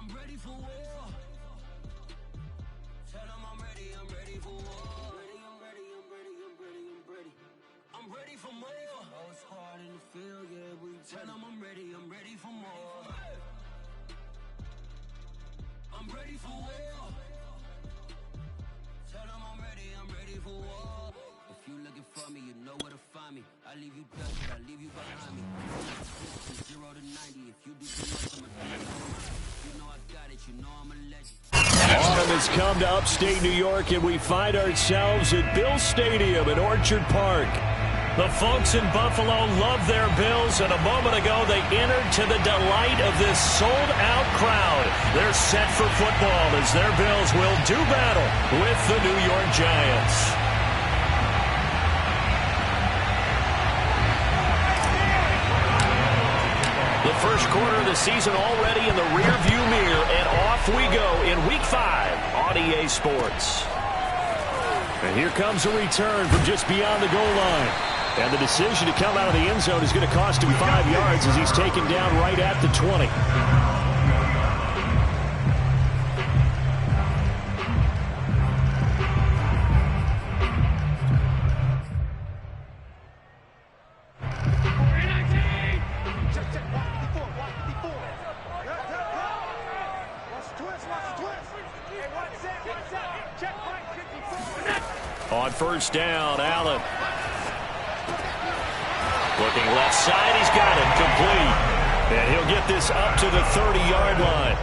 I'm ready for war. Tell them I'm ready for war. I'm ready for more. Oh, it's hard in the field, yeah, we tell them I'm ready for more. I'm ready for war. Tell them I'm ready for war. If you looking for me, you know where to find me. I leave you dust, I leave you behind me. From 0 to 90, if you do too much, I'ma do it. You know I got it, you know I'm a legend. Autumn has come to upstate New York, and we find ourselves at Bill Stadium in Orchard Park. The folks in Buffalo love their Bills, and a moment ago they entered to the delight of this sold-out crowd. They're set for football as their Bills will do battle with the New York Giants. The first quarter of the season already in the rearview mirror, and off we go in Week 5 on EA Sports. And here comes a return from just beyond the goal line. And the decision to come out of the end zone is going to cost him 5 yards as he's taken down right at the 20. On first down, Allen. Looking left side, he's got it, complete. And he'll get this up to the 30-yard line.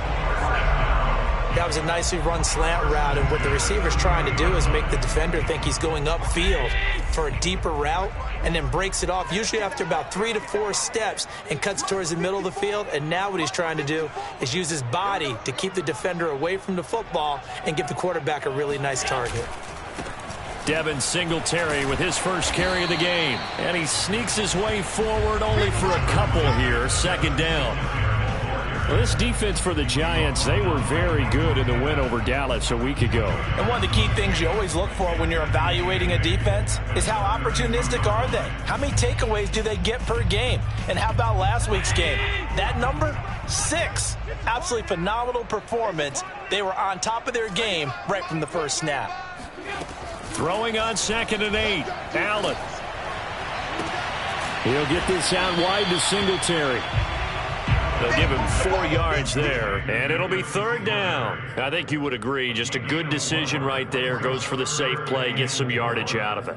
That was a nicely run slant route, and what the receiver's trying to do is make the defender think he's going upfield for a deeper route, and then breaks it off, usually after about 3 to 4 steps, and cuts towards the middle of the field. And now what he's trying to do is use his body to keep the defender away from the football and give the quarterback a really nice target. Devin Singletary with his first carry of the game. And he sneaks his way forward only for a couple here. Second down. Well, this defense for the Giants, they were very good in the win over Dallas a week ago. And one of the key things you always look for when you're evaluating a defense is how opportunistic are they? How many takeaways do they get per game? And how about last week's game? That number? 6. Absolutely phenomenal performance. They were on top of their game right from the first snap. Throwing on 2nd and 8. Allen. He'll get this out wide to Singletary. They'll give him 4 yards there, and it'll be 3rd down. I think you would agree, just a good decision right there. Goes for the safe play, gets some yardage out of it.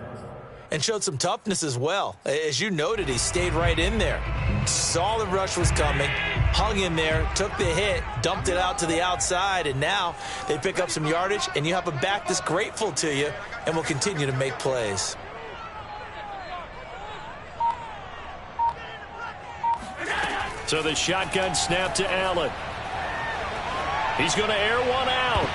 And showed some toughness as well. As you noted, he stayed right in there. Saw the rush was coming, hung in there, took the hit, dumped it out to the outside, and now they pick up some yardage, and you have a back that's grateful to you and will continue to make plays. So the shotgun snap to Allen. He's going to air one out.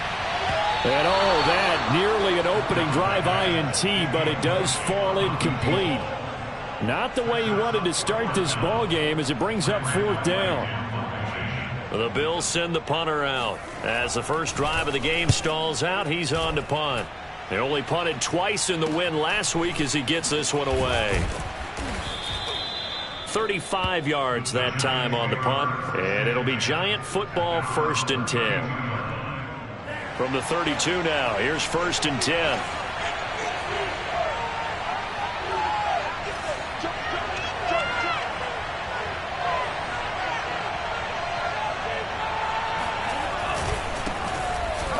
And oh, that nearly an opening drive INT, but it does fall incomplete. Not the way he wanted to start this ball game as it brings up 4th down. The Bills send the punter out. As the first drive of the game stalls out, he's on to punt. They only punted twice in the win last week as he gets this one away. 35 yards that time on the punt, and it'll be Giant football 1st and 10. From the 32 now, here's 1st and 10.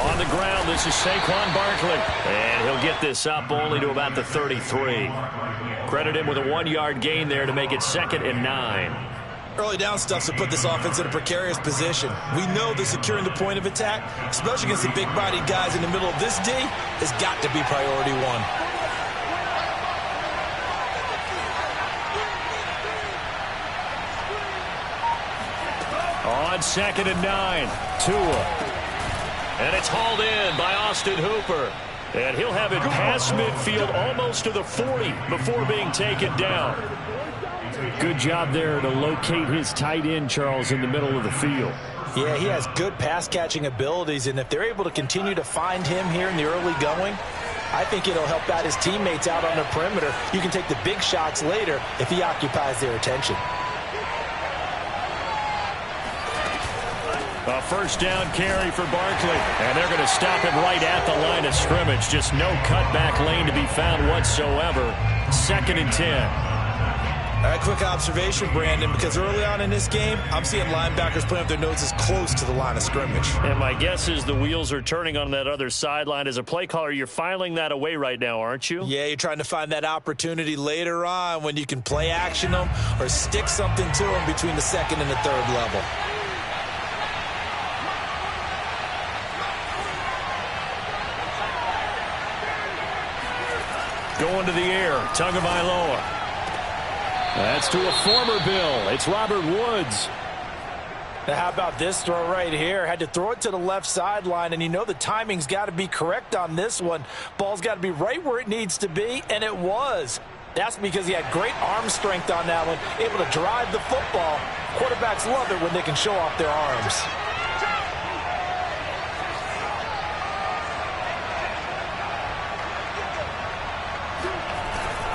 On the ground, this is Saquon Barkley. And he'll get this up only to about the 33. Credit him with a 1-yard gain there to make it 2nd and 9. Early down stuff to put this offense in a precarious position. We know that securing the point of attack, especially against the big-bodied guys in the middle of this D, has got to be priority 1. On 2nd and 9, Tua. And it's hauled in by Austin Hooper. And he'll have it past midfield almost to the 40 before being taken down. Good job there to locate his tight end, Charles, in the middle of the field. Yeah, he has good pass-catching abilities, and if they're able to continue to find him here in the early going, I think it'll help out his teammates out on the perimeter. You can take the big shots later if he occupies their attention. A first down carry for Barkley. And they're going to stop him right at the line of scrimmage. Just no cutback lane to be found whatsoever. 2nd and 10. All right, quick observation, Brandon, because early on in this game, I'm seeing linebackers playing with their noses close to the line of scrimmage. And my guess is the wheels are turning on that other sideline. As a play caller, you're filing that away right now, aren't you? Yeah, you're trying to find that opportunity later on when you can play action them or stick something to them between the 2nd and the 3rd level. Going to the air, Tagovailoa. That's to a former Bill. It's Robert Woods. Now, how about this throw right here? Had to throw it to the left sideline, and you know the timing's got to be correct on this one. Ball's got to be right where it needs to be, and it was. That's because he had great arm strength on that one, able to drive the football. Quarterbacks love it when they can show off their arms.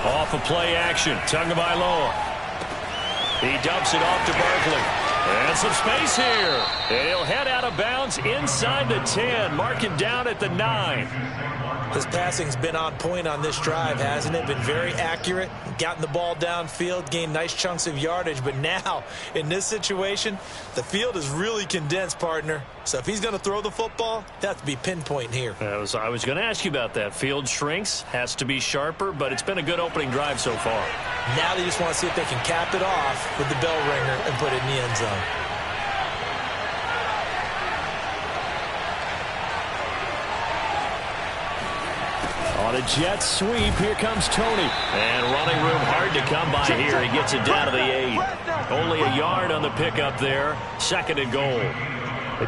Off of play action, Tagovailoa. He dumps it off to Barkley. And some space here. And he'll head out of bounds inside the 10. Mark him down at the 9. His passing's been on point on this drive, hasn't it? Been very accurate, gotten the ball downfield, gained nice chunks of yardage. But now, in this situation, the field is really condensed, partner. So if he's going to throw the football, that has to be pinpoint here. I was going to ask you about that. Field shrinks, has to be sharper, but it's been a good opening drive so far. Now they just want to see if they can cap it off with the bell ringer and put it in the end zone. On a jet sweep, here comes Tony. And running room hard to come by here. He gets it down to the 8. Only a yard on the pickup there. 2nd and goal.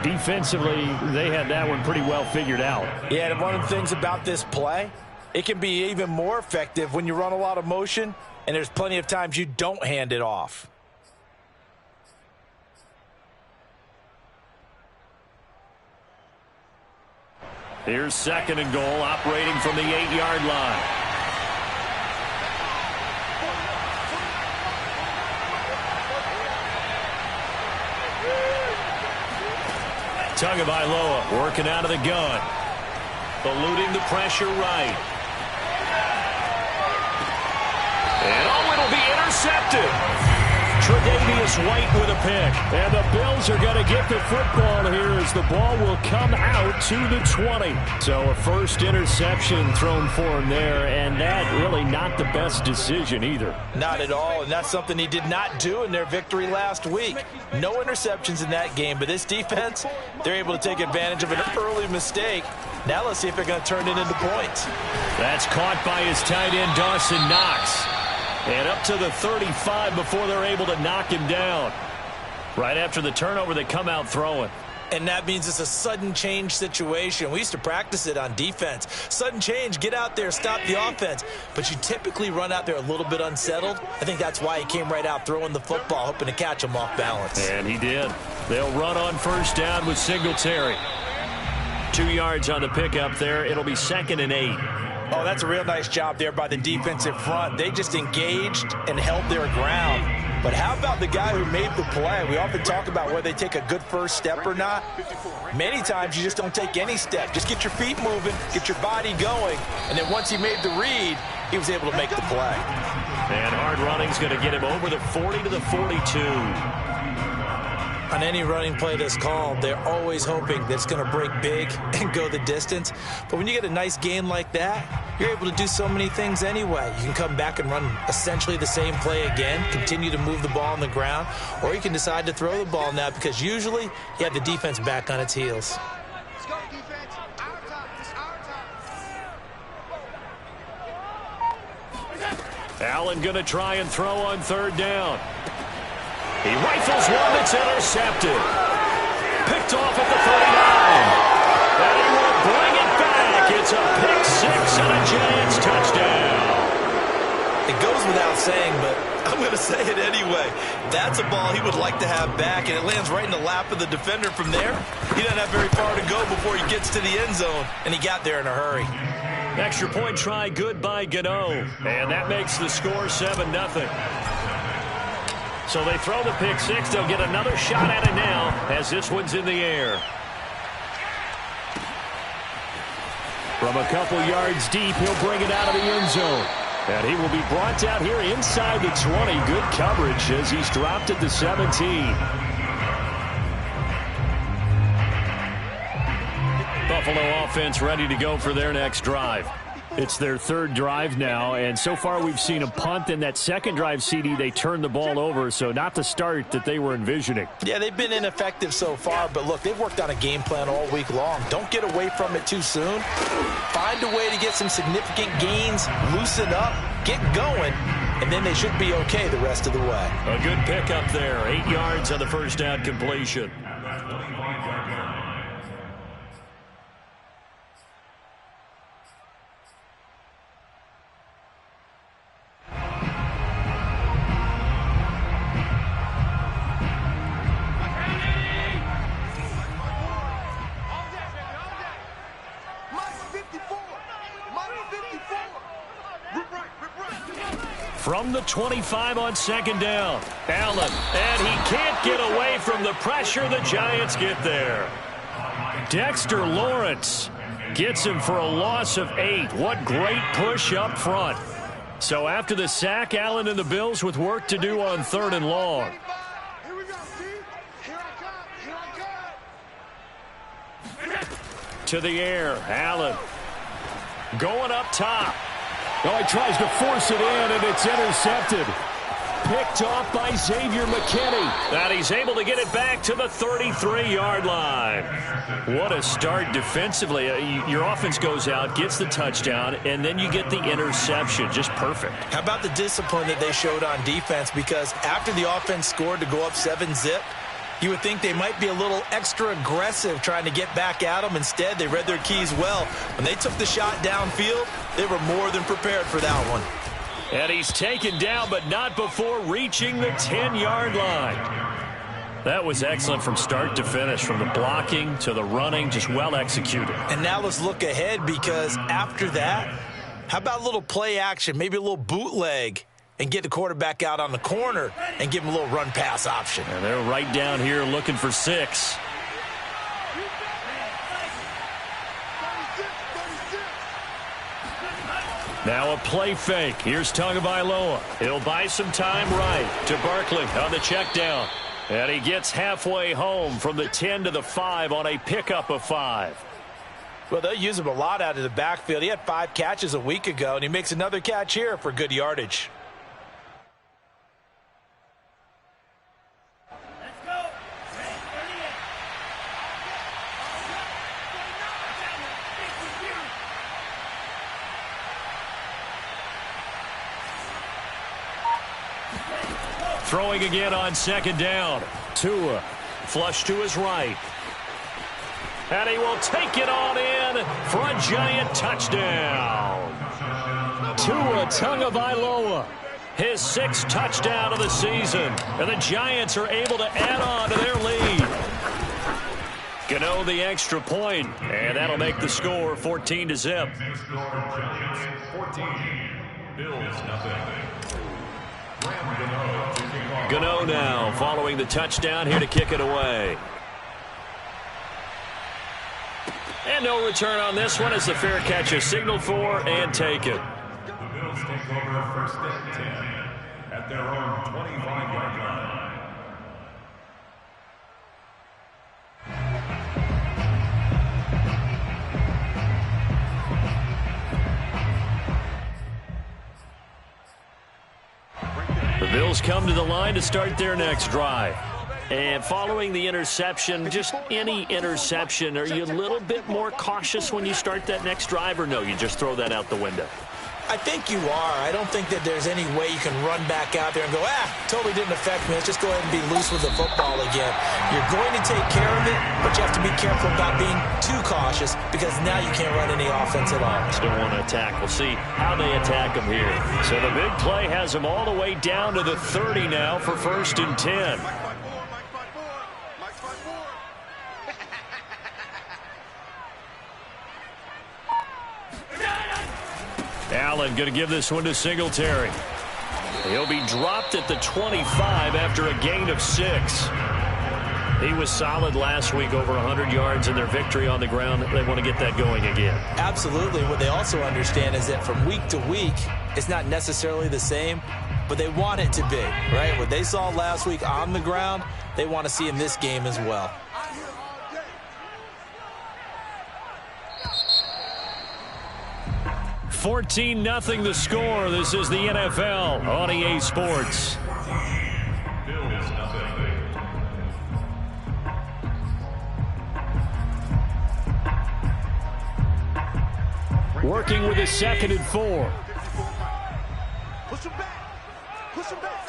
Defensively, they had that one pretty well figured out. Yeah, and one of the things about this play, it can be even more effective when you run a lot of motion, and there's plenty of times you don't hand it off. Here's 2nd and goal, operating from the 8-yard line. Tagovailoa working out of the gun. Eluding the pressure right. And it'll be intercepted. Tre'Davious White with a pick. And the Bills are going to get the football here as the ball will come out to the 20. So a first interception thrown for him there, and that really not the best decision either. Not at all, and that's something he did not do in their victory last week. No interceptions in that game, but this defense, they're able to take advantage of an early mistake. Now let's see if they're going to turn it into points. That's caught by his tight end, Dawson Knox. And up to the 35 before they're able to knock him down. Right after the turnover, they come out throwing. And that means it's a sudden change situation. We used to practice it on defense. Sudden change, get out there, stop the offense. But you typically run out there a little bit unsettled. I think that's why he came right out throwing the football, hoping to catch him off balance. And he did. They'll run on first down with Singletary. 2 yards on the pickup there. It'll be 2nd and 8. Oh, that's a real nice job there by the defensive front. They just engaged and held their ground. But how about the guy who made the play? We often talk about whether they take a good first step or not. Many times you just don't take any step. Just get your feet moving, get your body going, and then once he made the read, he was able to make the play. And hard running's going to get him over the 40 to the 42. On any running play that's called, they're always hoping that it's going to break big and go the distance. But when you get a nice gain like that, you're able to do so many things anyway. You can come back and run essentially the same play again, continue to move the ball on the ground, or you can decide to throw the ball now because usually you have the defense back on its heels. Let's go, defense. Our time. It's our time. Allen going to try and throw on 3rd down. He rifles one that's intercepted. Picked off at the 39. And he will bring it back. It's a pick 6 and a Giants touchdown. It goes without saying, but I'm going to say it anyway. That's a ball he would like to have back, and it lands right in the lap of the defender from there. He doesn't have very far to go before he gets to the end zone, and he got there in a hurry. Extra point try good by Gano. And that makes the score 7-0. So they throw the pick six. They'll get another shot at it now as this one's in the air. From a couple yards deep, he'll bring it out of the end zone. And he will be brought out here inside the 20. Good coverage as he's dropped at the 17. Buffalo offense ready to go for their next drive. It's their third drive now, and so far we've seen a punt. In that second drive, CD, they turned the ball over, so not the start that they were envisioning. Yeah, they've been ineffective so far, but look, they've worked on a game plan all week long. Don't get away from it too soon. Find a way to get some significant gains, loosen up, get going, and then they should be okay the rest of the way. A good pickup there, 8 yards on the first down completion. From the 25 on second down, Allen, and he can't get away from the pressure. The Giants get there. Dexter Lawrence gets him for a loss of 8. What great push up front. So after the sack, Allen and the Bills with work to do on 3rd and long. Here we go, Steve. Here I come. To the air, Allen going up top. Oh, he tries to force it in, and it's intercepted. Picked off by Xavier McKinney. And he's able to get it back to the 33-yard line. What a start defensively. Your offense goes out, gets the touchdown, and then you get the interception. Just perfect. How about the discipline that they showed on defense? Because after the offense scored to go up 7-zip, you would think they might be a little extra aggressive trying to get back at them. Instead, they read their keys well. When they took the shot downfield, they were more than prepared for that one. And he's taken down, but not before reaching the 10-yard line. That was excellent from start to finish, from the blocking to the running, just well executed. And now let's look ahead, because after that, how about a little play action, maybe a little bootleg, and get the quarterback out on the corner and give him a little run-pass option. And they're right down here looking for 6. Now a play fake. Here's Tagovailoa. He'll buy some time right to Barkley on the check down. And he gets halfway home from the 10 to the 5 on a pickup of 5. Well, they'll use him a lot out of the backfield. He had 5 catches a week ago, and he makes another catch here for good yardage. Throwing again on second down. Tua, flush to his right. And he will take it on in for a Giant touchdown. Tua Tagovailoa, his 6th touchdown of the season. And the Giants are able to add on to their lead. Gano the extra point, and that'll make the score 14-0. 14, Bills nothing. Gano now following the touchdown here to kick it away. And no return on this one as the fair catch is signaled for and taken. The Bills take over first and 10 at their own 25-yard line. The Bills come to the line to start their next drive. And following the interception, just any interception, are you a little bit more cautious when you start that next drive, or no, you just throw that out the window? I think you are. I don't think that there's any way you can run back out there and go, totally didn't affect me. Let's just go ahead and be loose with the football again. You're going to take care of it, but you have to be careful about being too cautious, because now you can't run any offense at all. Still want to attack. We'll see how they attack them here. So the big play has them all the way down to the 30 now for 1st and 10. Allen going to give this one to Singletary. He'll be dropped at the 25 after a gain of 6. He was solid last week, over 100 yards in their victory on the ground. They want to get that going again. Absolutely. What they also understand is that from week to week, it's not necessarily the same, but they want it to be, right? What they saw last week on the ground, they want to see in this game as well. $14-0 the score. This is the NFL on EA Sports. Working with a 2nd and 4. Push him back. Push him back.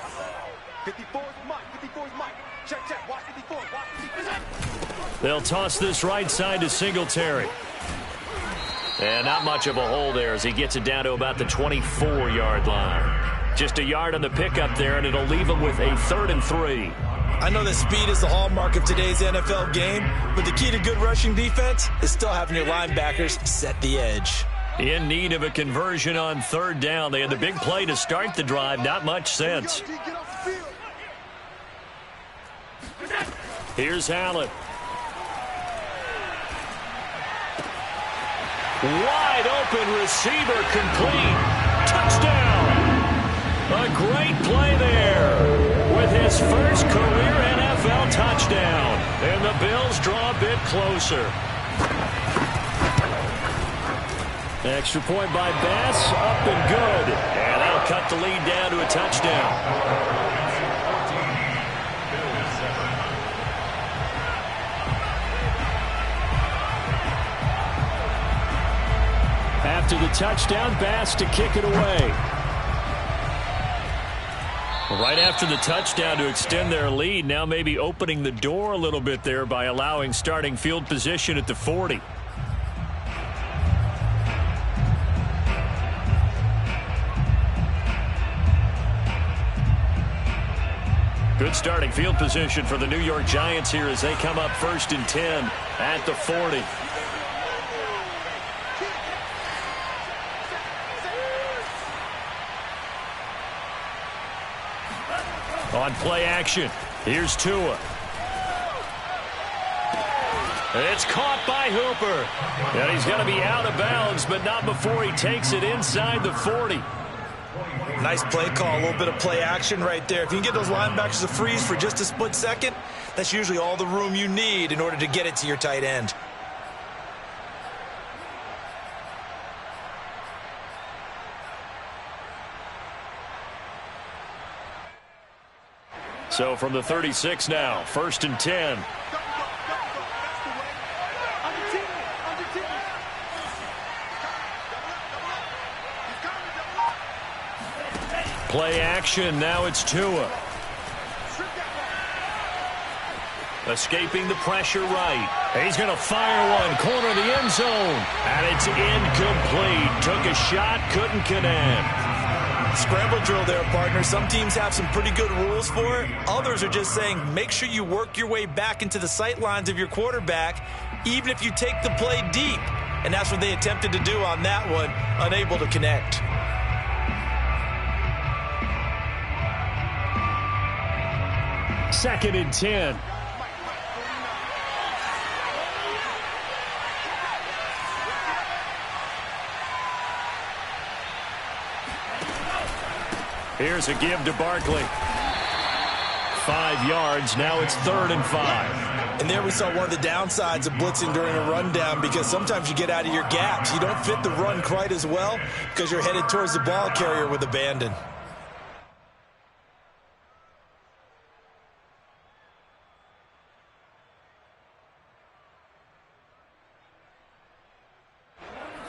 54 is Mike. 54 is Mike. Check, check. Watch 54. Watch 54. They'll toss this right side to Singletary. And not much of a hole there as he gets it down to about the 24-yard line. Just a yard on the pickup there, and it'll leave him with a 3rd and 3. I know that speed is the hallmark of today's NFL game, but the key to good rushing defense is still having your linebackers set the edge. In need of a conversion on 3rd down. They had the big play to start the drive. Not much sense. Here's Hallett. Wide open receiver, complete. Touchdown. A great play there with his first career NFL touchdown. And the Bills draw a bit closer. Extra point by Bass, up and good. And that'll cut the lead down to a touchdown. After the touchdown, Bass to kick it away. Right after the touchdown to extend their lead, now maybe opening the door a little bit there by allowing starting field position at the 40. Good starting field position for the New York Giants here as they come up 1st and 10 at the 40. On play action, here's Tua. It's caught by Hooper. And he's going to be out of bounds, but not before he takes it inside the 40. Nice play call, a little bit of play action right there. If you can get those linebackers to freeze for just a split second, that's usually all the room you need in order to get it to your tight end. So from the 36 now, 1st and 10. Play action, now it's Tua. Escaping the pressure right. He's going to fire one, corner of the end zone. And it's incomplete. Took a shot, couldn't connect. Scramble drill there, partner. Some teams have some pretty good rules for it. Others are just saying make sure you work your way back into the sight lines of your quarterback, even if you take the play deep. And that's what they attempted to do on that one, unable to connect. Second and 10. Here's a give to Barkley. 5 yards. Now it's 3rd and 5. And there we saw one of the downsides of blitzing during a rundown, because sometimes you get out of your gaps. You don't fit the run quite as well because you're headed towards the ball carrier with abandon.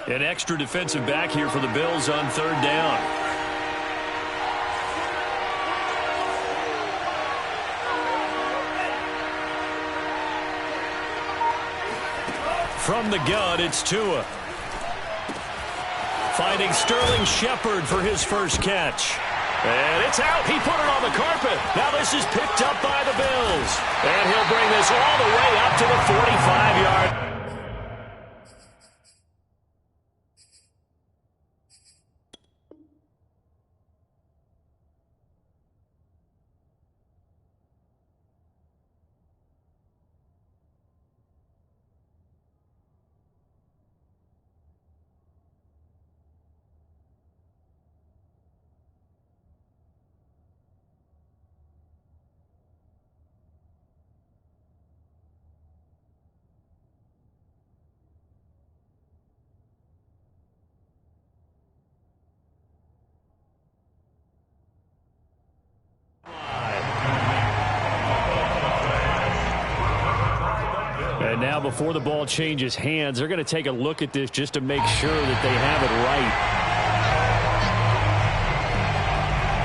An extra defensive back here for the Bills on 3rd down. From the gun, it's Tua. Finding Sterling Shepard for his first catch. And it's out. He put it on the carpet. Now this is picked up by the Bills. And he'll bring this all the way up to the 45-yard. And now before the ball changes hands, they're going to take a look at this just to make sure that they have it right.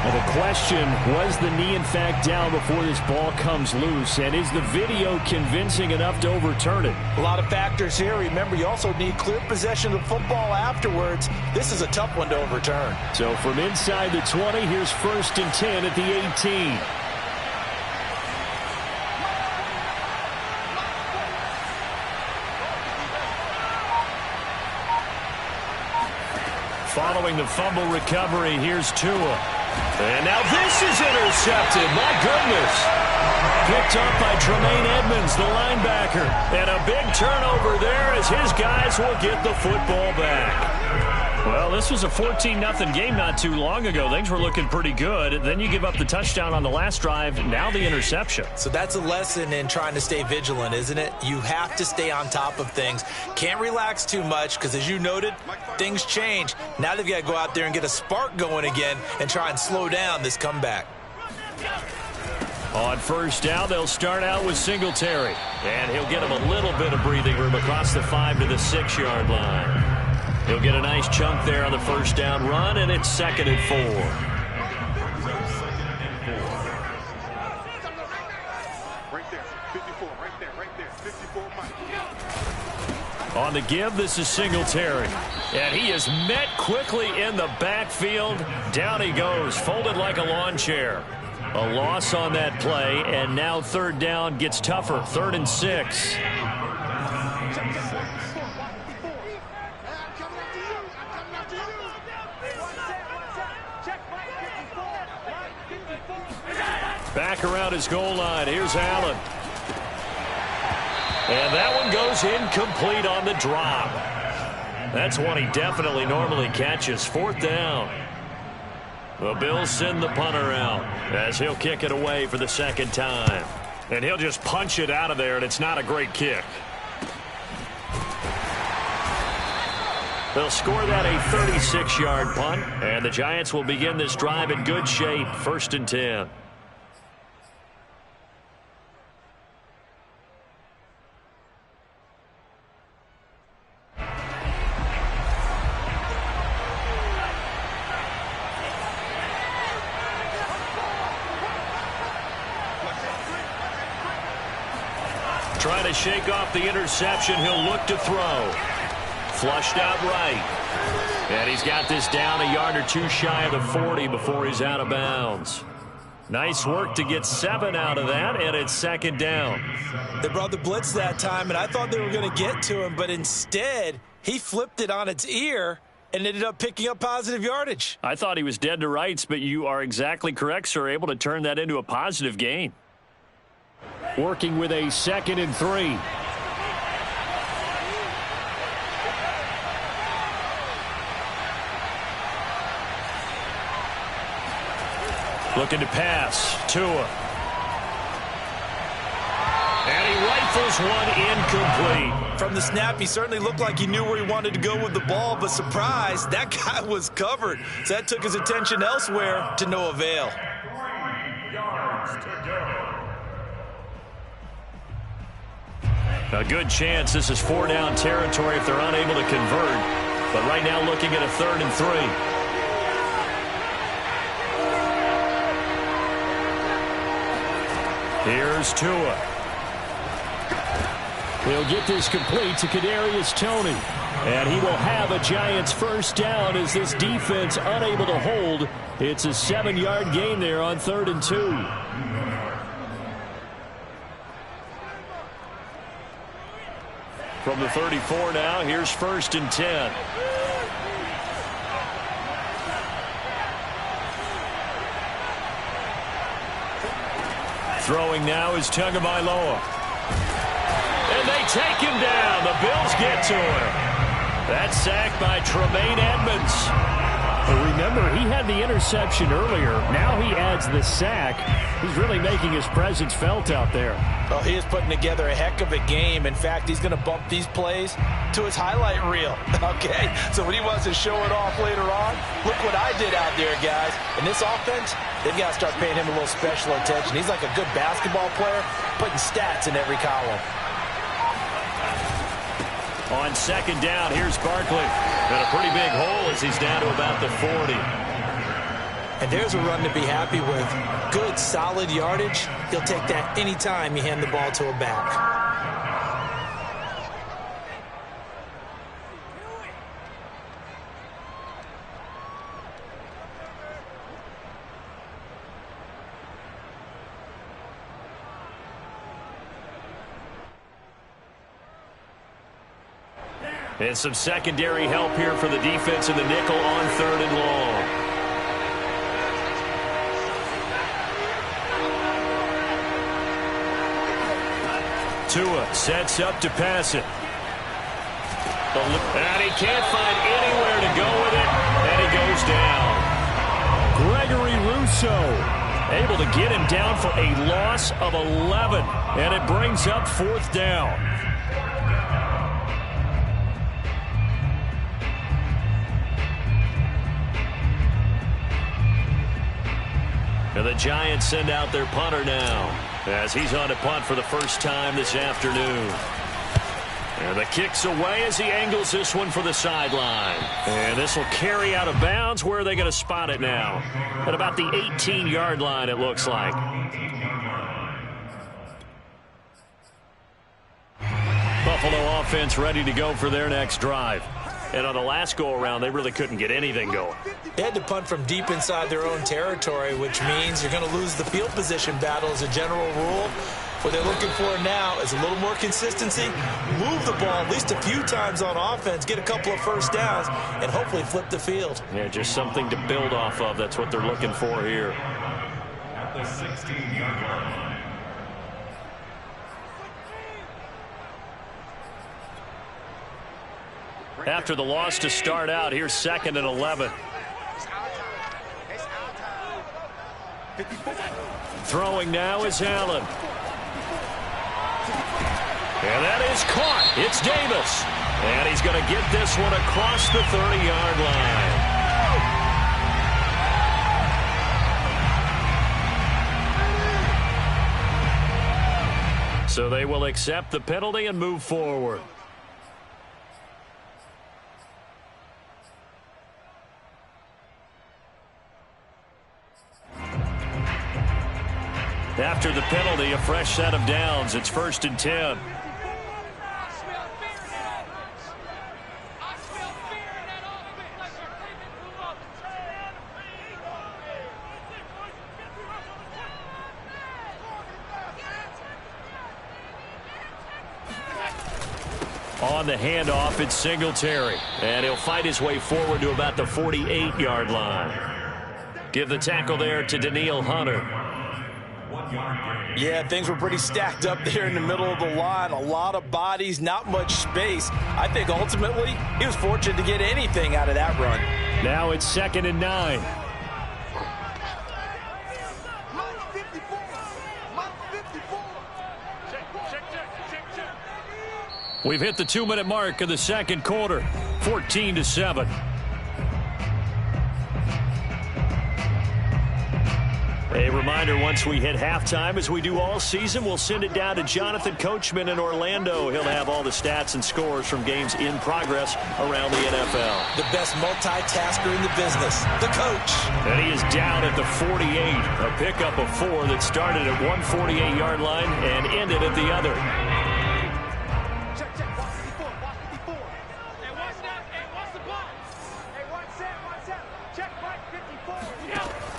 Well, the question, was the knee in fact down before this ball comes loose? And is the video convincing enough to overturn it? A lot of factors here. Remember, you also need clear possession of the football afterwards. This is a tough one to overturn. So from inside the 20, here's 1st and 10 at the 18. Following the fumble recovery, here's Tua. And now this is intercepted. My goodness. Picked up by Tremaine Edmonds, the linebacker. And a big turnover there as his guys will get the football back. Well, this was a 14-0 game not too long ago. Things were looking pretty good. Then you give up the touchdown on the last drive. Now the interception. So that's a lesson in trying to stay vigilant, isn't it? You have to stay on top of things. Can't relax too much because, as you noted, things change. Now they've got to go out there and get a spark going again and try and slow down this comeback. On 1st down, they'll start out with Singletary. And he'll get him a little bit of breathing room across the 5 to the 6-yard line. He'll get a nice chunk there on the 1st down run, and it's 2nd and 4. Right there, 54, right there, 54, Mike. On the give, this is Singletary. And he is met quickly in the backfield. Down he goes, folded like a lawn chair. A loss on that play, and now 3rd down gets tougher, 3rd and 6. Back around his goal line. Here's Allen. And that one goes incomplete on the drop. That's one he definitely normally catches. 4th down. The Bills send the punter out as he'll kick it away for the 2nd time. And he'll just punch it out of there, and it's not a great kick. They'll score that a 36-yard punt, and the Giants will begin this drive in good shape. 1st and 10. Trying to shake off the interception. He'll look to throw. Flushed out right. And he's got this down a yard or two shy of the 40 before he's out of bounds. Nice work to get 7 out of that, and it's 2nd down. They brought the blitz that time, and I thought they were going to get to him, but instead he flipped it on its ear and ended up picking up positive yardage. I thought he was dead to rights, but you are exactly correct, sir, able to turn that into a positive gain. Working with a 2nd and 3. Looking to pass. Tua. And he rifles one incomplete. From the snap, he certainly looked like he knew where he wanted to go with the ball, but surprise, that guy was covered. So that took his attention elsewhere to no avail. 3 yards to go. A good chance this is 4-down territory if they're unable to convert. But right now looking at a 3rd and 3. Here's Tua. He'll get this complete to Kadarius Toney. And he will have a Giants 1st down as this defense unable to hold. It's a 7-yard gain there on 3rd and 2. From the 34 now, here's 1st and 10. Throwing now is Tagovailoa. And they take him down. The Bills get to him. That's sacked by Tremaine Edmonds. But remember, he had the interception earlier. Now he adds the sack. He's really making his presence felt out there. Well, he is putting together a heck of a game. In fact, he's going to bump these plays to his highlight reel. Okay? So when he wants to show it off later on, look what I did out there, guys. In this offense, they've got to start paying him a little special attention. He's like a good basketball player, putting stats in every column. On second down, here's Barkley. And a pretty big hole as he's down to about the 40. And there's a run to be happy with. Good, solid yardage. He'll take that anytime you hand the ball to a back. And some secondary help here for the defense in the nickel on 3rd and long. Tua sets up to pass it. And he can't find anywhere to go with it, and he goes down. Gregory Rousseau able to get him down for a loss of 11, and it brings up 4th down. And the Giants send out their punter now as he's on to punt for the first time this afternoon. And the kick's away as he angles this one for the sideline. And this will carry out of bounds. Where are they going to spot it now? At about the 18-yard line, it looks like. Buffalo offense ready to go for their next drive. And on the last go-around, they really couldn't get anything going. They had to punt from deep inside their own territory, which means you're going to lose the field position battle as a general rule. What they're looking for now is a little more consistency, move the ball at least a few times on offense, get a couple of first downs, and hopefully flip the field. Yeah, just something to build off of. That's what they're looking for here. At the 16-yard line. After the loss to start out, here's 2nd and 11. Throwing now is Allen. And that is caught. It's Davis. And he's going to get this one across the 30-yard line. So they will accept the penalty and move forward. After the penalty, a fresh set of downs. It's 1st and 10. On the handoff, it's Singletary. And he'll fight his way forward to about the 48-yard line. Give the tackle there to Danielle Hunter. Yeah, things were pretty stacked up there in the middle of the line. A lot of bodies, not much space. I think ultimately he was fortunate to get anything out of that run. Now it's 2nd and 9. We've hit the 2-minute mark of the second quarter, 14-7. A reminder, once we hit halftime, as we do all season, we'll send it down to Jonathan Coachman in Orlando. He'll have all the stats and scores from games in progress around the NFL. The best multitasker in the business, the coach. And he is down at the 48. A pickup of 4 that started at one 48-yard line and ended at the other.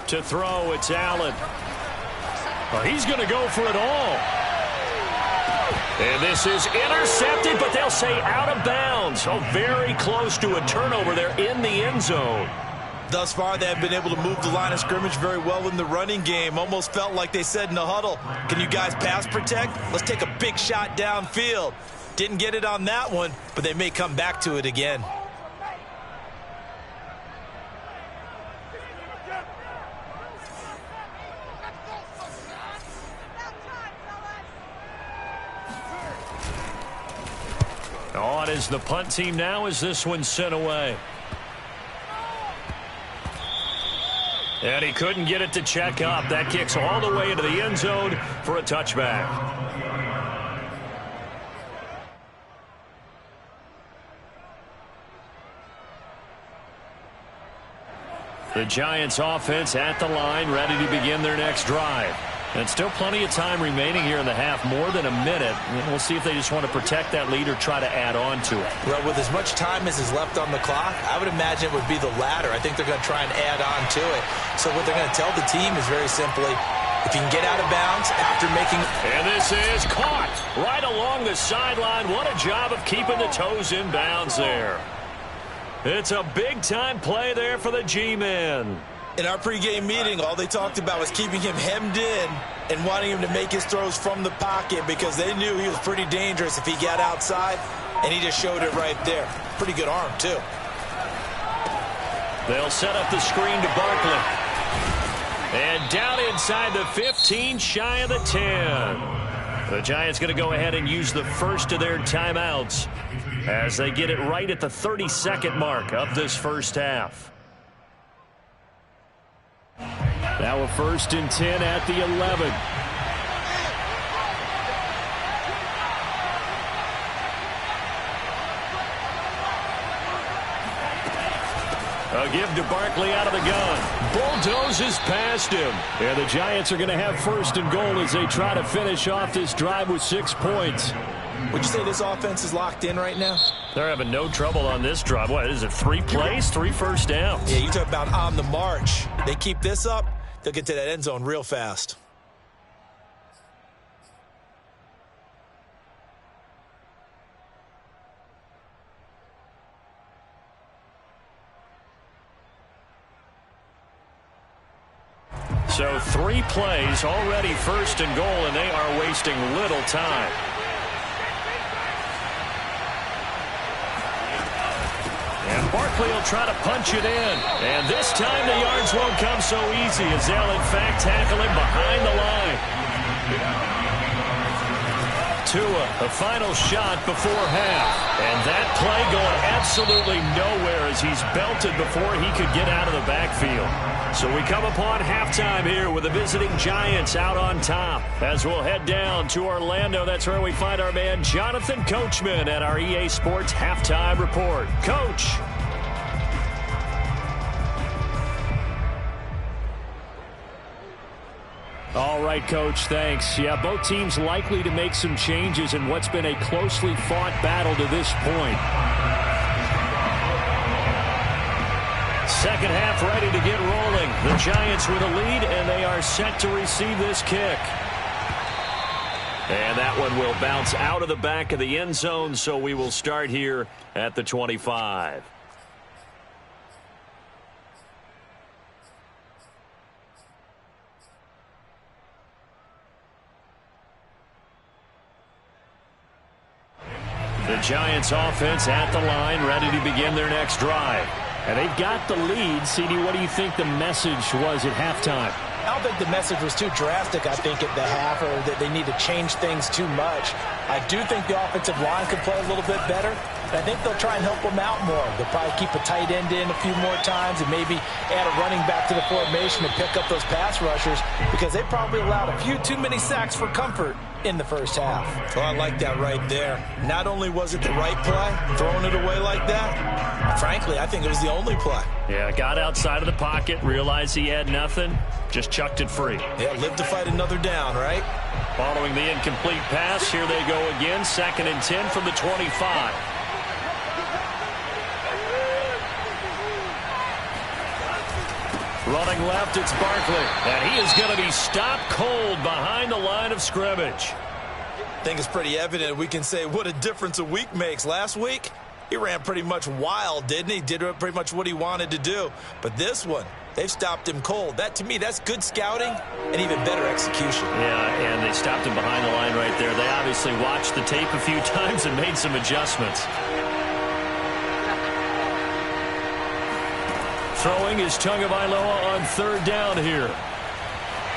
To throw, it's Allen. He's going to go for it all. And this is intercepted, but they'll say out of bounds. Oh, very close to a turnover there in the end zone. Thus far, they have been able to move the line of scrimmage very well in the running game. Almost felt like they said in the huddle, can you guys pass protect? Let's take a big shot downfield. Didn't get it on that one, but they may come back to it again. On is the punt team now as this one's sent away. And he couldn't get it to check up. That kicks all the way into the end zone for a touchback. The Giants offense at the line, ready to begin their next drive. And still plenty of time remaining here in the half, more than a minute. We'll see if they just want to protect that lead or try to add on to it. Well, with as much time as is left on the clock, I would imagine it would be the latter. I think they're going to try and add on to it. So what they're going to tell the team is very simply, if you can get out of bounds after making... And this is caught right along the sideline. What a job of keeping the toes in bounds there. It's a big-time play there for the G-men. In our pregame meeting, all they talked about was keeping him hemmed in and wanting him to make his throws from the pocket because they knew he was pretty dangerous if he got outside, and he just showed it right there. Pretty good arm, too. They'll set up the screen to Barkley. And down inside the 15, shy of the 10. The Giants going to go ahead and use the first of their timeouts as they get it right at the 32nd mark of this first half. Now a 1st and 10 at the 11. A give to Barkley out of the gun. Bulldozes past him. And the Giants are going to have 1st and goal as they try to finish off this drive with 6 points. Would you say this offense is locked in right now? They're having no trouble on this drive. What is it, 3 plays, 3 first downs? Yeah, you talk about on the march. They keep this up, they'll get to that end zone real fast. So 3 plays, already 1st and goal, and they are wasting little time. And Barkley will try to punch it in. And this time the yards won't come so easy as they'll in fact tackle him behind the line. Tua, the final shot before half. And that play going absolutely nowhere as he's belted before he could get out of the backfield. So we come upon halftime here with the visiting Giants out on top. As we'll head down to Orlando, that's where we find our man Jonathan Coachman at our EA Sports Halftime Report. Coach. All right, Coach, thanks. Yeah, both teams likely to make some changes in what's been a closely fought battle to this point. Second half ready to get rolling. The Giants with a lead, and they are set to receive this kick. And that one will bounce out of the back of the end zone, so we will start here at the 25. The Giants offense at the line, ready to begin their next drive. And they've got the lead. CD, what do you think the message was at halftime? I don't think the message was too drastic, I think, at the half, or that they need to change things too much. I do think the offensive line could play a little bit better. I think they'll try and help them out more. They'll probably keep a tight end in a few more times and maybe add a running back to the formation to pick up those pass rushers because they probably allowed a few too many sacks for comfort in the first half. Oh, I like that right there. Not only was it the right play, throwing it away like that, frankly, I think it was the only play. Yeah, got outside of the pocket, realized he had nothing, just chucked it free. Yeah, live to fight another down, right? Following the incomplete pass, here they go again, 2nd and 10 from the 25. Running left, it's Barkley. And he is going to be stopped cold behind the line of scrimmage. I think it's pretty evident. We can say what a difference a week makes. Last week, he ran pretty much wild, didn't he? Did pretty much what he wanted to do. But this one, they've stopped him cold. That, to me, that's good scouting and even better execution. Yeah, and they stopped him behind the line right there. They obviously watched the tape a few times and made some adjustments. Throwing is Tagovailoa on 3rd down here.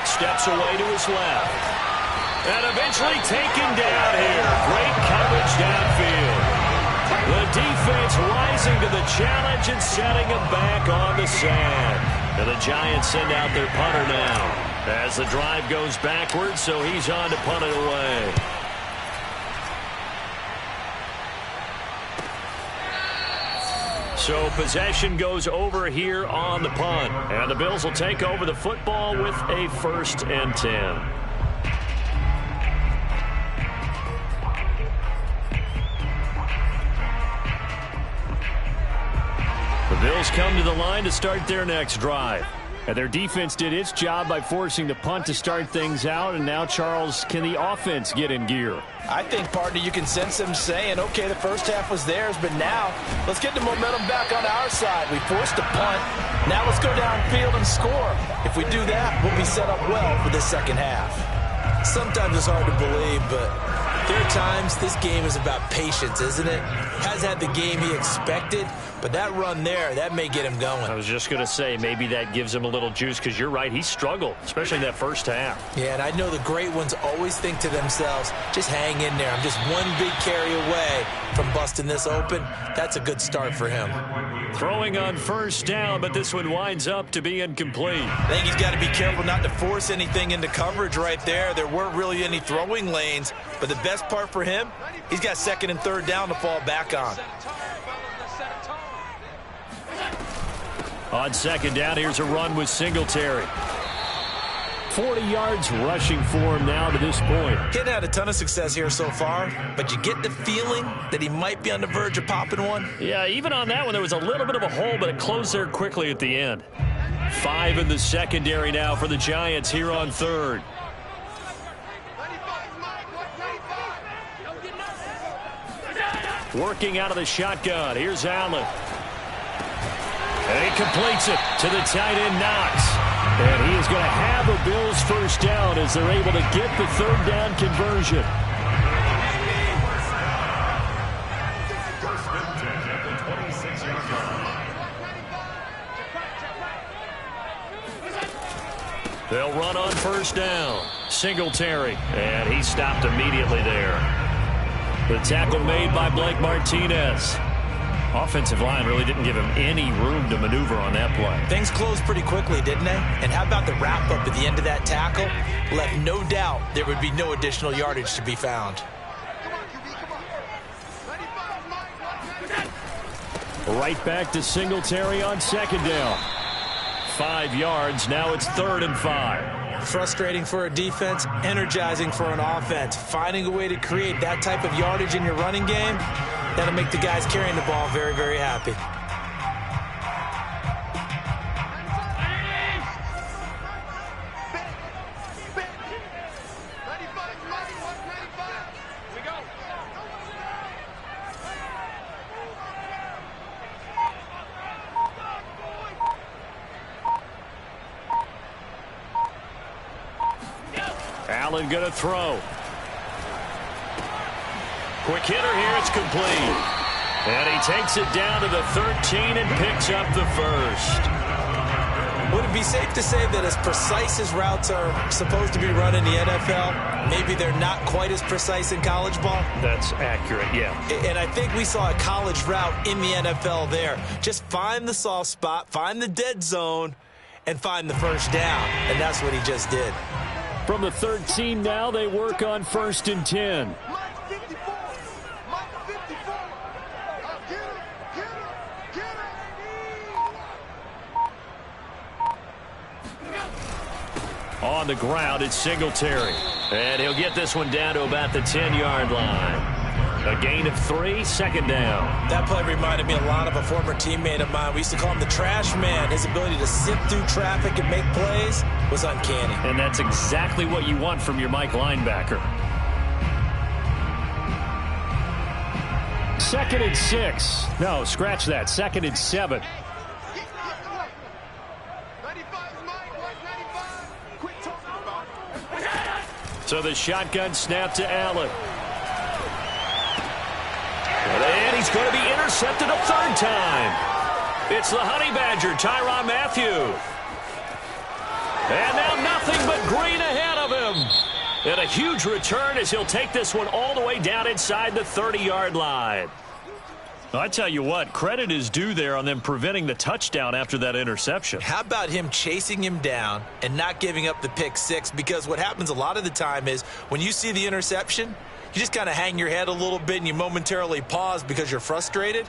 Steps away to his left. And eventually taken down here. Great coverage downfield. The defense rising to the challenge and setting him back on the sand. And the Giants send out their punter now as the drive goes backwards, so he's on to punt it away. So possession goes over here on the punt. And the Bills will take over the football with a 1st and 10. The Bills come to the line to start their next drive. And their defense did its job by forcing the punt to start things out. And now, Charles, can the offense get in gear? I think, partner, you can sense them saying, okay, the first half was theirs, but now let's get the momentum back on our side. We forced a punt. Now let's go downfield and score. If we do that, we'll be set up well for the second half. Sometimes it's hard to believe, but there are times this game is about patience, isn't it? Has had the game he expected, but that run there, that may get him going. I was just going to say, maybe that gives him a little juice, because you're right, he struggled, especially in that first half. Yeah, and I know the great ones always think to themselves, just hang in there. I'm just one big carry away from busting this open. That's a good start for him. Throwing on 1st down, but this one winds up to be incomplete. I think he's got to be careful not to force anything into coverage right there. There weren't really any throwing lanes, but the best part for him, he's got 2nd and 3rd down to fall back on. On 2nd down, here's a run with Singletary. 40 yards rushing for him now to this point. Hadn't had a ton of success here so far, but you get the feeling that he might be on the verge of popping one. Yeah, even on that one, there was a little bit of a hole, but it closed there quickly at the end. 5 in the secondary now for the Giants here on 3rd. Working out of the shotgun. Here's Allen. And he completes it to the tight end, Knox. And he is going to have a Bills 1st down as they're able to get the 3rd down conversion. They'll run on 1st down. Singletary. And he stopped immediately there. The tackle made by Blake Martinez. Offensive line really didn't give him any room to maneuver on that play. Things closed pretty quickly, didn't they? And how about the wrap-up at the end of that tackle? Left no doubt there would be no additional yardage to be found. Right back to Singletary on 2nd down. 5 yards. Now it's 3rd and 5. Frustrating for a defense, energizing for an offense. Finding a way to create that type of yardage in your running game, that'll make the guys carrying the ball very, very happy. Allen going to throw. Quick hitter here. It's complete. And he takes it down to the 13 and picks up the 1st. Would it be safe to say that as precise as routes are supposed to be run in the NFL, maybe they're not quite as precise in college ball? That's accurate, yeah. And I think we saw a college route in the NFL there. Just find the soft spot, find the dead zone, and find the 1st down. And that's what he just did. From the 13 now, they work on 1st and 10. On the ground, it's Singletary. And he'll get this one down to about the 10-yard line. A gain of 3, 2nd down. That play reminded me a lot of a former teammate of mine. We used to call him the trash man. His ability to sift through traffic and make plays was uncanny. And that's exactly what you want from your Mike linebacker. 2nd and 6. No, scratch that. 2nd and 7. So the shotgun snap to Allen. And he's going to be intercepted a 3rd time. It's the Honey Badger, Tyrann Mathieu. And now nothing but green ahead of him. And a huge return as he'll take this one all the way down inside the 30-yard line. I tell you what, credit is due there on them preventing the touchdown after that interception. How about him chasing him down and not giving up the pick 6? Because what happens a lot of the time is when you see the interception, you just kind of hang your head a little bit and you momentarily pause because you're frustrated.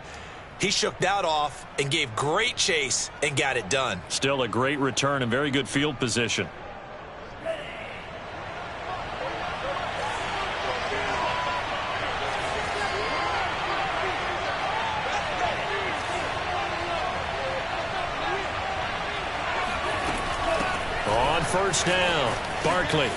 He shook that off and gave great chase and got it done. Still a great return and very good field position. On first down, Barkley.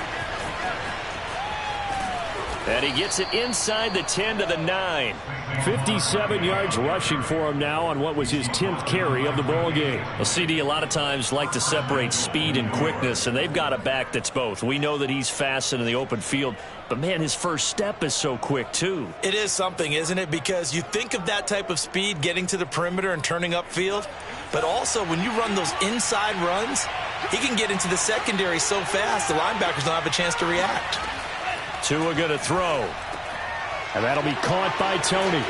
And he gets it inside the 10 to the 9. 57 yards rushing for him now on what was his 10th carry of the ball game. Well, CD a lot of times like to separate speed and quickness, and they've got a back that's both. We know that he's fast in the open field, but, man, his first step is so quick, too. It is something, isn't it? Because you think of that type of speed getting to the perimeter and turning upfield, but also when you run those inside runs, he can get into the secondary so fast the linebackers don't have a chance to react. Tua going to throw. And that'll be caught by Tony.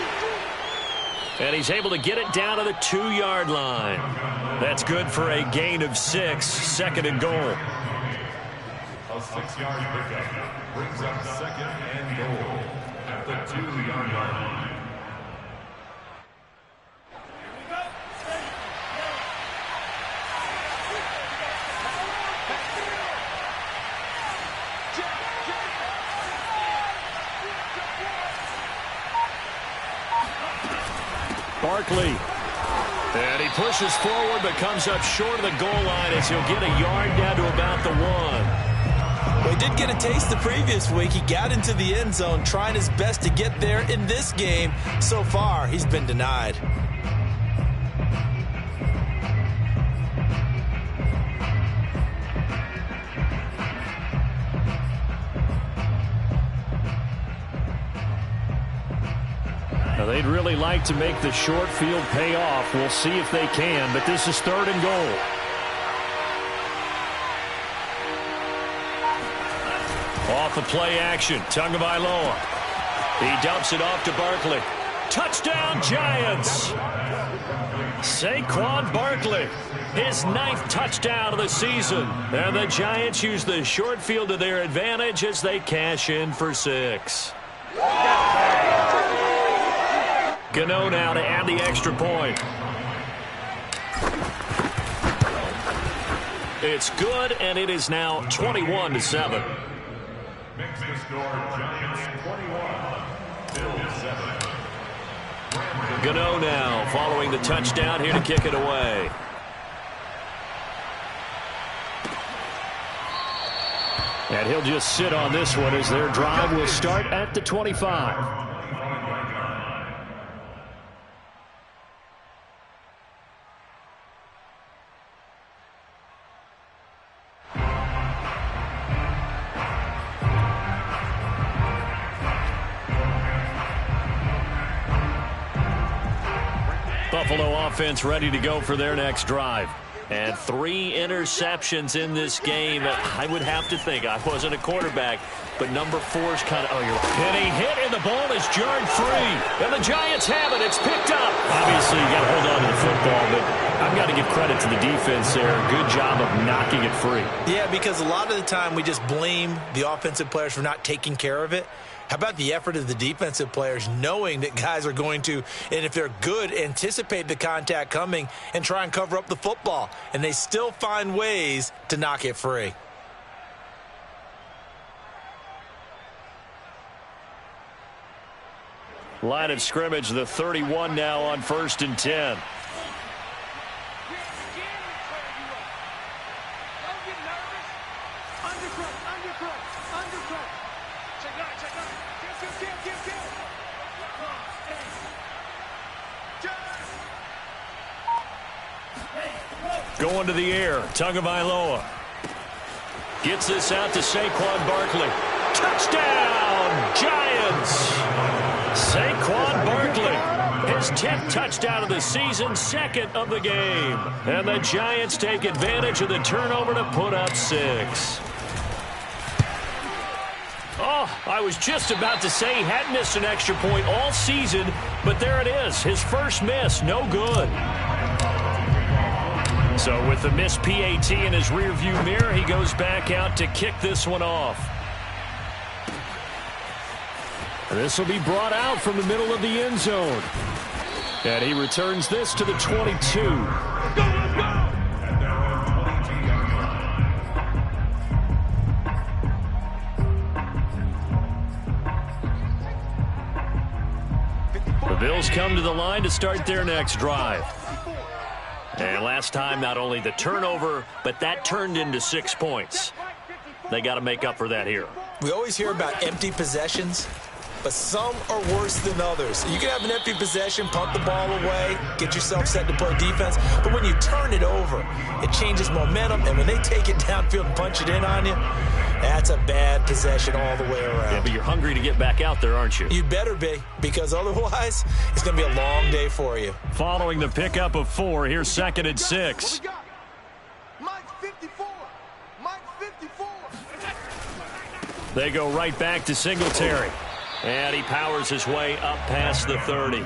And he's able to get it down to the 2-yard line. That's good for a gain of 6, second and goal. A 6-yard pickup brings up second and goal at the 2-yard line. Barkley. And he pushes forward but comes up short of the goal line as he'll get a yard down to about the 1. Well, he did get a taste the previous week. He got into the end zone trying his best to get there in this game. So far, he's been denied. Now, they'd really like to make the short field pay off. We'll see if they can, but this is 3rd and goal. Off the play action, Tagovailoa. He dumps it off to Barkley. Touchdown, Giants! Saquon Barkley, his 9th touchdown of the season. And the Giants use the short field to their advantage as they cash in for 6. Gano now to add the extra point. It's good, and it is now 21-7. Makes the score Giants 21, Bills 7. Gano now following the touchdown here to kick it away. And he'll just sit on this one as their drive will start at the 25. Buffalo offense ready to go for their next drive. And 3 interceptions in this game. I would have to think, I wasn't a quarterback, but number 4's kind of, and he hit and the ball is jarred free. And the Giants have it. It's picked up. Obviously, you got to hold on to the football, but I've got to give credit to the defense there. Good job of knocking it free. Yeah, because a lot of the time we just blame the offensive players for not taking care of it. How about the effort of the defensive players knowing that guys are going to, and if they're good, anticipate the contact coming and try and cover up the football. And they still find ways to knock it free. Line of scrimmage, the 31 now on 1st and 10. Going to the air, Tagovailoa. Gets this out to Saquon Barkley. Touchdown, Giants! Saquon Barkley, his 10th touchdown of the season, 2nd of the game. And the Giants take advantage of the turnover to put up 6. Oh, I was just about to say he hadn't missed an extra point all season, but there it is, his first miss, no good. So with the missed PAT in his rearview mirror, he goes back out to kick this one off. This will be brought out from the middle of the end zone. And he returns this to the 22. At their own 22-yard line. The Bills come to the line to start their next drive. And last time, not only the turnover, but that turned into 6 points. They got to make up for that here. We always hear about empty possessions, but some are worse than others. You can have an empty possession, punt the ball away, get yourself set to play defense, but when you turn it over, it changes momentum, and when they take it downfield and punch it in on you, that's a bad possession all the way around. Yeah, but you're hungry to get back out there, aren't you? You'd better be, because otherwise, it's going to be a long day for you. Following the pickup of 4, here's 2nd and 6. Mike 54. Mike 54. They go right back to Singletary. And he powers his way up past the 30.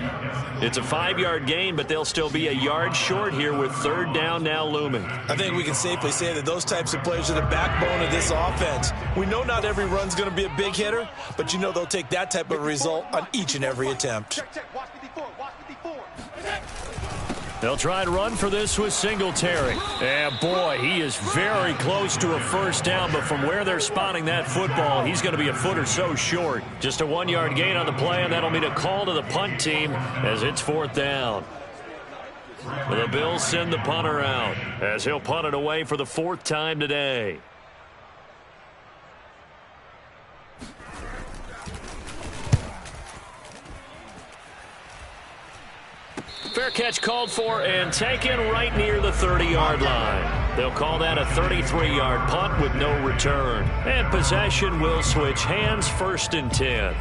It's a 5-yard gain, but they'll still be a yard short here with 3rd down now looming. I think we can safely say that those types of players are the backbone of this offense. We know not every run's going to be a big hitter, but you know they'll take that type of result on each and every attempt. Check. Watch 54. Watch 54. They'll try and run for this with Singletary. And boy, he is very close to a 1st down, but from where they're spotting that football, he's going to be a foot or so short. Just a 1-yard gain on the play, and that'll mean a call to the punt team as it's 4th down. The Bills send the punter out as he'll punt it away for the 4th time today. Fair catch called for and taken right near the 30-yard line. They'll call that a 33-yard punt with no return. And possession will switch hands, 1st and 10.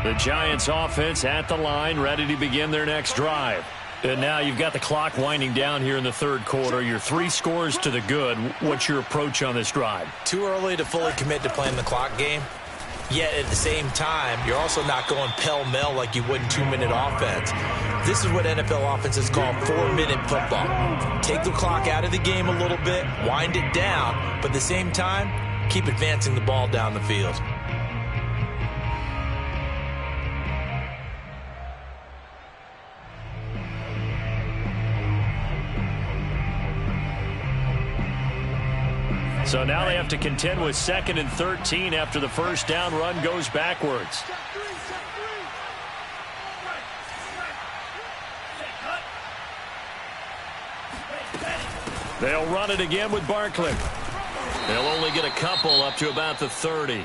The Giants offense at the line, ready to begin their next drive. And now you've got the clock winding down here in the 3rd quarter. You're 3 scores to the good. What's your approach on this drive? Too early to fully commit to playing the clock game. Yet at the same time, you're also not going pell-mell like you would in 2-minute offense. This is what NFL offenses call 4-minute football. Take the clock out of the game a little bit, wind it down, but at the same time, keep advancing the ball down the field. So now they have to contend with 2nd and 13 after the 1st down run goes backwards. They'll run it again with Barkley. They'll only get a couple up to about the 30.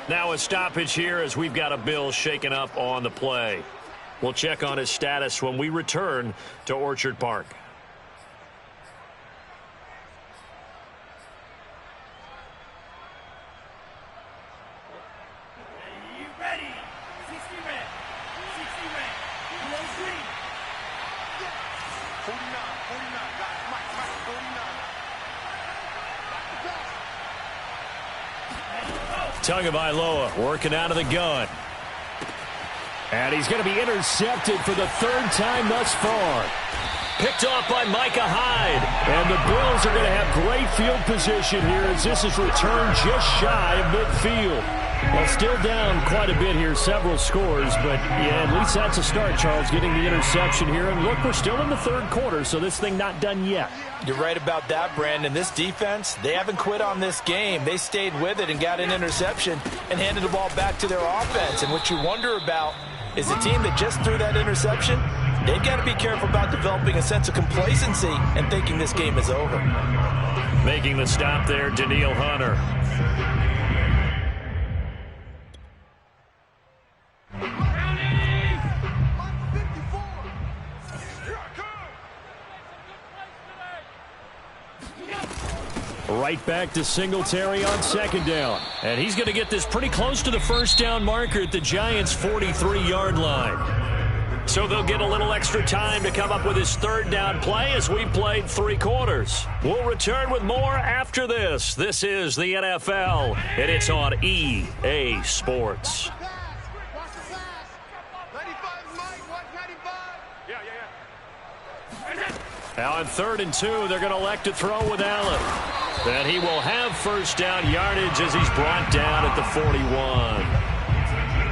Now a stoppage here as we've got a Bill shaken up on the play. We'll check on his status when we return to Orchard Park. Tagovailoa working out of the gun. And he's going to be intercepted for the 3rd time thus far. Picked off by Micah Hyde. And the Bills are going to have great field position here as this is returned just shy of midfield. Well, still down quite a bit here, several scores, but yeah, at least that's a start, Charles, getting the interception here. And look, we're still in the 3rd quarter, so this thing not done yet. You're right about that, Brandon. This defense, they haven't quit on this game. They stayed with it and got an interception and handed the ball back to their offense. And what you wonder about is a team that just threw that interception, they've got to be careful about developing a sense of complacency and thinking this game is over. Making the stop there, Daniil Hunter. Right back to Singletary on 2nd down. And he's going to get this pretty close to the 1st down marker at the Giants' 43-yard line. So they'll get a little extra time to come up with his 3rd down play as we played 3 quarters. We'll return with more after this. This is the NFL, and it's on EA Sports. Now on 3rd and 2, they're going to elect to throw with Allen. And he will have first down yardage as he's brought down at the 41.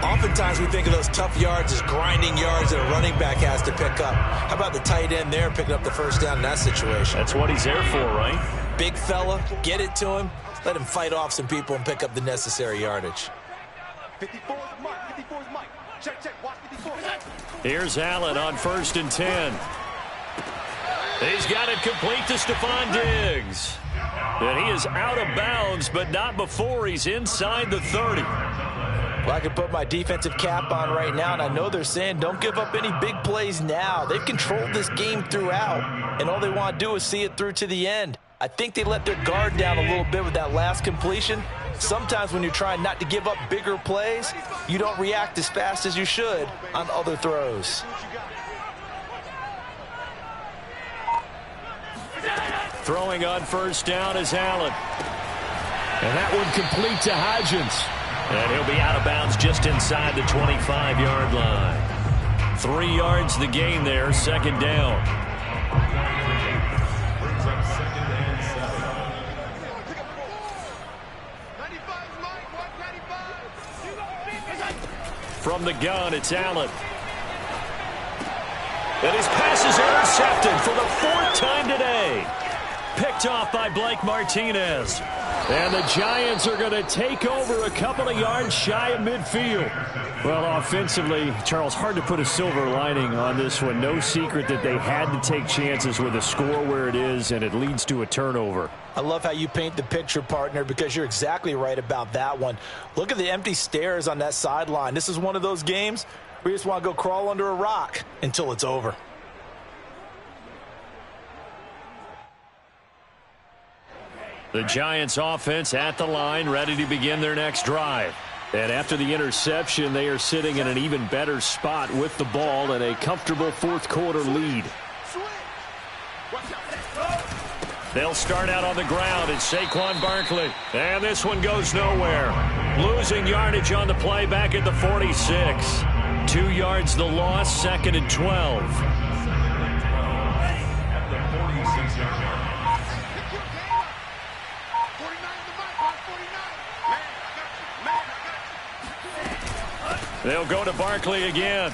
Oftentimes we think of those tough yards as grinding yards that a running back has to pick up. How about the tight end there picking up the first down in that situation? That's what he's there for, right? Big fella, get it to him, let him fight off some people and pick up the necessary yardage. 54 is Mike. 54 is Mike. Check, check. Watch 54. Here's Allen on 1st and 10. He's got it complete to Stephon Diggs. And he is out of bounds, but not before he's inside the 30. Well, I can put my defensive cap on right now, and I know they're saying don't give up any big plays now. They've controlled this game throughout, and all they want to do is see it through to the end. I think they let their guard down a little bit with that last completion. Sometimes when you're trying not to give up bigger plays, you don't react as fast as you should on other throws. Throwing on first down is Allen. And that one complete to Hodgins. And he'll be out of bounds just inside the 25-yard line. 3 yards the gain there, 2nd down. Brings up 2nd and 7. From the gun, it's Allen. And his pass is intercepted for the 4th time today. Picked off by Blake Martinez. And the Giants are going to take over a couple of yards shy of midfield. Well, offensively, Charles, hard to put a silver lining on this one. No secret that they had to take chances with a score where it is, and it leads to a turnover. I love how you paint the picture, partner, because you're exactly right about that one. Look at the empty stares on that sideline. This is one of those games where you just want to go crawl under a rock until it's over. The Giants offense at the line, ready to begin their next drive. And after the interception, they are sitting in an even better spot with the ball and a comfortable 4th quarter lead. They'll start out on the ground. It's Saquon Barkley. And this one goes nowhere. Losing yardage on the play back at the 46. 2 yards the loss, 2nd and 12. At the 46-yard line. They'll go to Barkley again.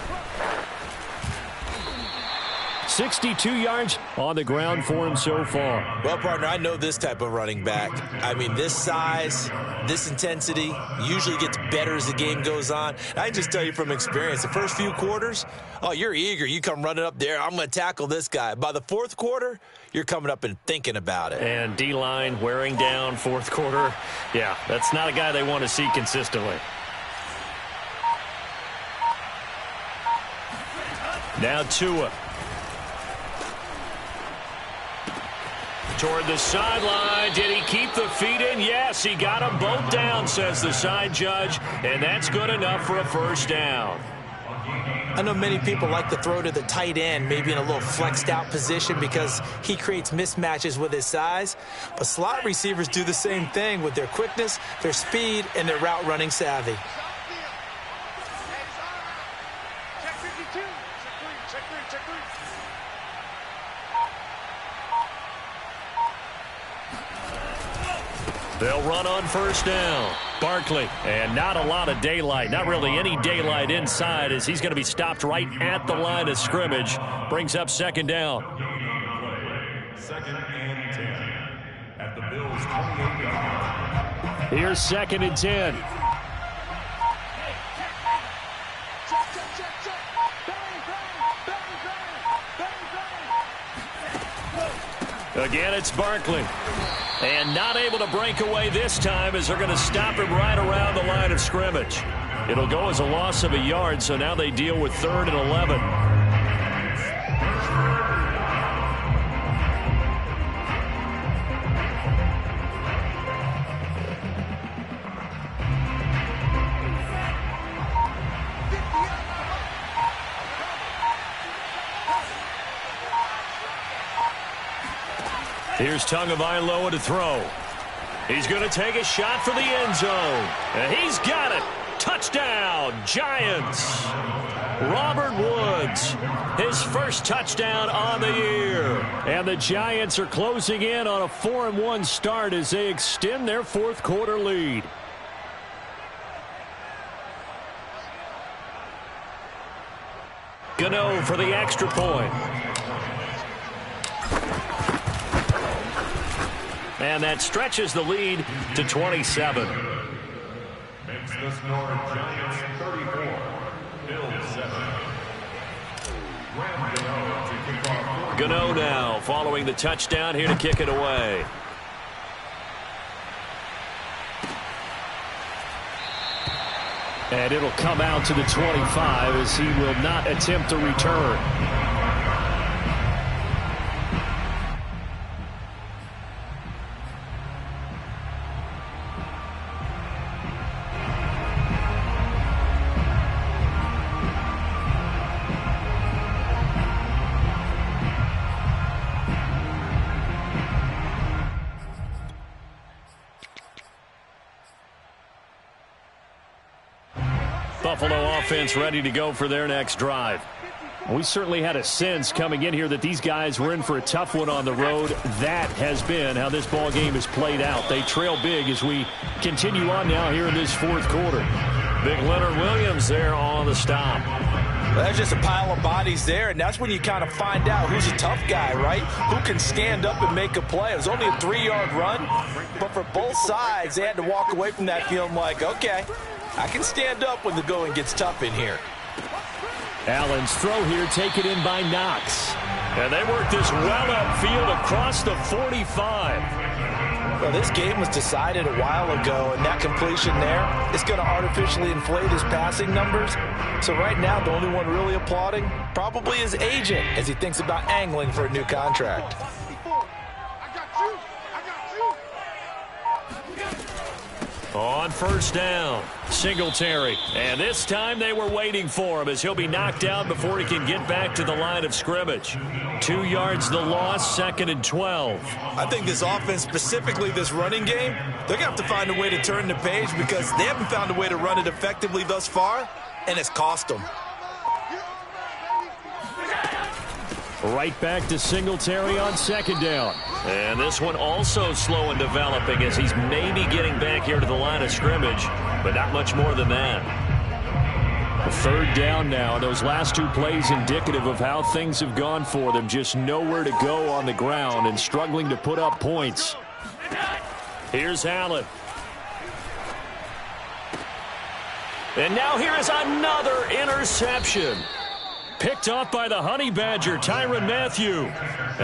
62 yards on the ground for him so far. Well, partner, I know this type of running back. I mean, this size, this intensity usually gets better as the game goes on. I can just tell you from experience, the first few quarters, oh, you're eager. You come running up there, I'm going to tackle this guy. By the 4th quarter, you're coming up and thinking about it. And D-line wearing down 4th quarter. Yeah, that's not a guy they want to see consistently. Now Tua. Toward the sideline. Did he keep the feet in? Yes, he got them both down, says the side judge. And that's good enough for a first down. I know many people like to throw to the tight end, maybe in a little flexed out position because he creates mismatches with his size. But slot receivers do the same thing with their quickness, their speed, and their route running savvy. They'll run on first down. Barkley, and not a lot of daylight, not really any daylight inside as he's going to be stopped right at the line of scrimmage. Brings up 2nd down. 2nd and 10 at the Bills' 28-yard line. Here's 2nd and 10. Again, it's Barkley. And not able to break away this time as they're going to stop him right around the line of scrimmage. It'll go as a loss of a yard, so now they deal with 3rd and 11. Here's Tagovailoa to throw. He's going to take a shot for the end zone. And he's got it. Touchdown, Giants. Robert Woods, his first touchdown on the year. And the Giants are closing in on a 4-1 start as they extend their fourth quarter lead. Gano for the extra point. And that stretches the lead to 27. Makes the score Giants 34, Bills 7. Gano now following the touchdown here to kick it away. And it'll come out to the 25 as he will not attempt a return. Buffalo offense ready to go for their next drive. We certainly had a sense coming in here that these guys were in for a tough one on the road. That has been how this ball game has played out. They trail big as we continue on now here in this fourth quarter. Big Leonard Williams there on the stop. Well, there's just a pile of bodies there, and that's when you kind of find out who's a tough guy, right? Who can stand up and make a play. It was only a 3-yard run, but for both sides, they had to walk away from that feeling like, okay, I can stand up when the going gets tough in here. Allen's throw here taken in by Knox. And they work this well upfield across the 45. Well, this game was decided a while ago, and that completion there is going to artificially inflate his passing numbers. So right now, the only one really applauding probably his agent as he thinks about angling for a new contract. On first down, Singletary. And this time they were waiting for him as he'll be knocked down before he can get back to the line of scrimmage. 2 yards the loss, 2nd and 12. I think this offense, specifically this running game, they're going to have to find a way to turn the page because they haven't found a way to run it effectively thus far, and it's cost them. Right back to Singletary on 2nd down. And this one also slow in developing as he's maybe getting back here to the line of scrimmage, but not much more than that. 3rd down now. Those last 2 plays indicative of how things have gone for them. Just nowhere to go on the ground and struggling to put up points. Here's Allen. And now here is another interception. Picked off by the Honey Badger, Tyrann Mathieu.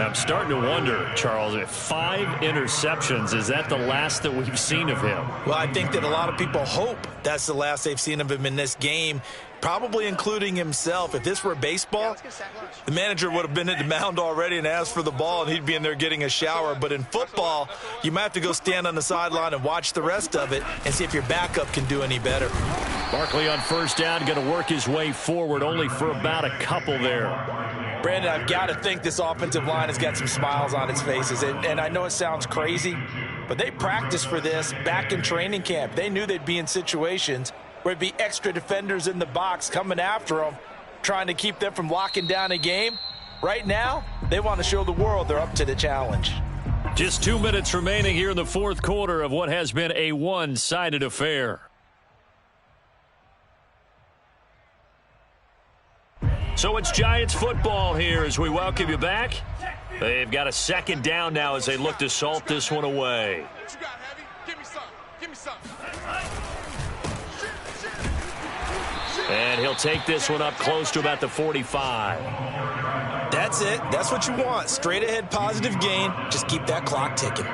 I'm starting to wonder, Charles, if 5 interceptions, is that the last that we've seen of him? Well, I think that a lot of people hope that's the last they've seen of him in this game, probably including himself. If this were baseball, the manager would have been at the mound already and asked for the ball, and he'd be in there getting a shower. But in football, you might have to go stand on the sideline and watch the rest of it and see if your backup can do any better. Barkley on first down, going to work his way forward, only for about a couple there. Brandon, I've got to think this offensive line has got some smiles on its faces. And I know it sounds crazy, but they practiced for this back in training camp. They knew they'd be in situations where there'd be extra defenders in the box coming after them, trying to keep them from locking down a game. Right now, they want to show the world they're up to the challenge. Just 2 minutes remaining here in the fourth quarter of what has been a one-sided affair. So it's Giants football here as we welcome you back. They've got a 2nd down now as they look to salt this one away. What you got, Heavy? Give me some. Give me some. And he'll take this one up close to about the 45. That's it. That's what you want. Straight ahead positive gain. Just keep that clock ticking.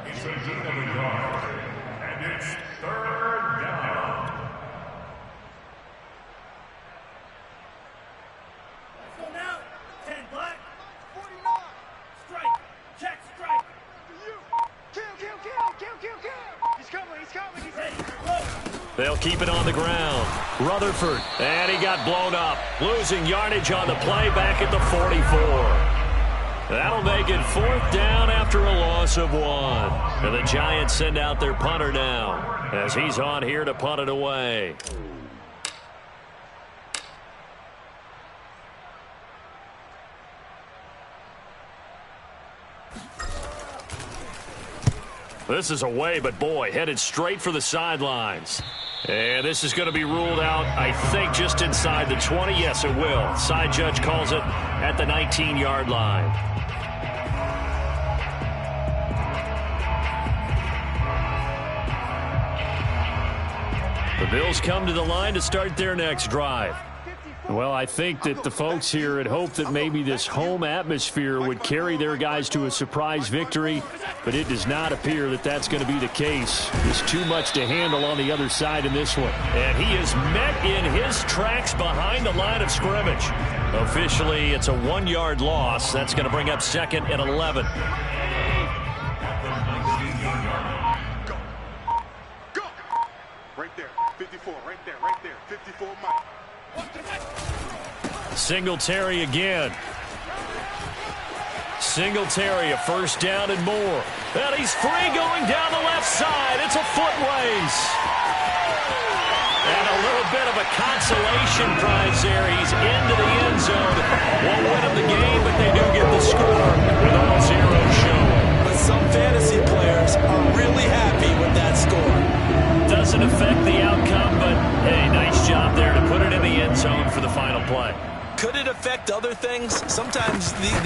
It's a gain of a yard, and it's 3rd down. Let's go now. 10 black. 49. Strike. Check strike. Kill. He's coming. He's ready. They'll keep it on the ground. Rutherford, and he got blown up. Losing yardage on the play back at the 44. That'll make it 4th down after a loss of 1. And the Giants send out their punter now as he's on here to punt it away. This is away, but boy, headed straight for the sidelines. And this is going to be ruled out, I think, just inside the 20. Yes, it will. Side judge calls it at the 19-yard line. The Bills come to the line to start their next drive. Well, I think that the folks here had hoped that maybe this home atmosphere would carry their guys to a surprise victory, but it does not appear that that's going to be the case. There's too much to handle on the other side in this one. And he is met in his tracks behind the line of scrimmage. Officially, it's a 1-yard loss. That's going to bring up 2nd and 11. Go! Right there, 54, right there, 54, Mike. Singletary again. Singletary, a first down and more. And he's free going down the left side. It's a foot race. And a little bit of a consolation prize there. He's into the end zone. Won't win him the game, but they do get the score with all zeros showing. But some fantasy players are really happy with that score. Doesn't affect the outcome, but hey, nice job there to put it in the end zone for the final play. Could it affect other things? Sometimes the